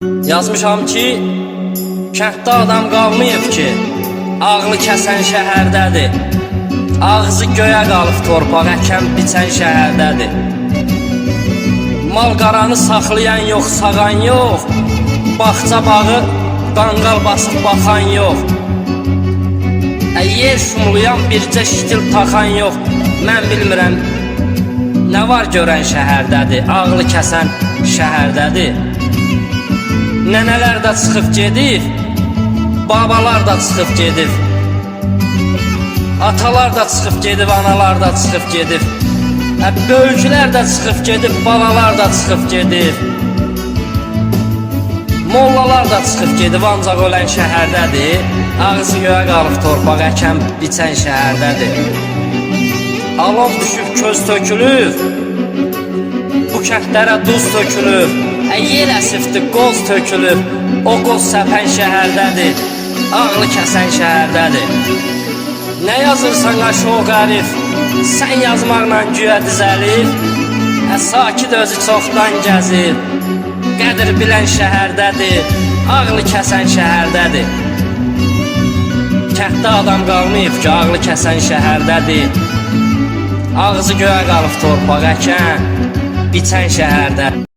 Yazmışam ki, kənddə adam qalmayıb ki, ağlı kəsən şəhərdədir. Ağzı göyə qalıb torpaq əkən biçən şəhərdədir. Mal qaranı saxlayan yox, sağan yox, bağça bağı qanqal basıb baxan yox. Yer şumlayan bircə ştil taxan yox. Mən bilmirəm, nə var görən şəhərdədir, ağlı kəsən şəhərdədir. Nənələr də çıxıb gedib, babalar da çıxıb gedib, atalar da çıxıb gedib, analar da çıxıb gedib, böyüklər də çıxıb gedib, balalar da çıxıb gedib, mollalar da çıxıb gedib, ancaq ölən şəhərdədir. Ağzı göyə qalıb torpaq əkən biçən şəhərdədir. Alov düşüb köz tökülüb, bu kəndlərə duz tökülüb, yer əsifdir, qoz tökülüb, o qoz səpən şəhərdədir, ağlı kəsən şəhərdədir. Nə yazırsan aşı o qərif, sən yazmaqla güyə düzəlir, sakit özü çoxdan gəzir, qədir bilən şəhərdədir, ağlı kəsən şəhərdədir. Kənddə adam qalmayıb ki, ağlı kəsən şəhərdədir. Ağzı göyə qalıb torpaq əkən biçən şəhərdə.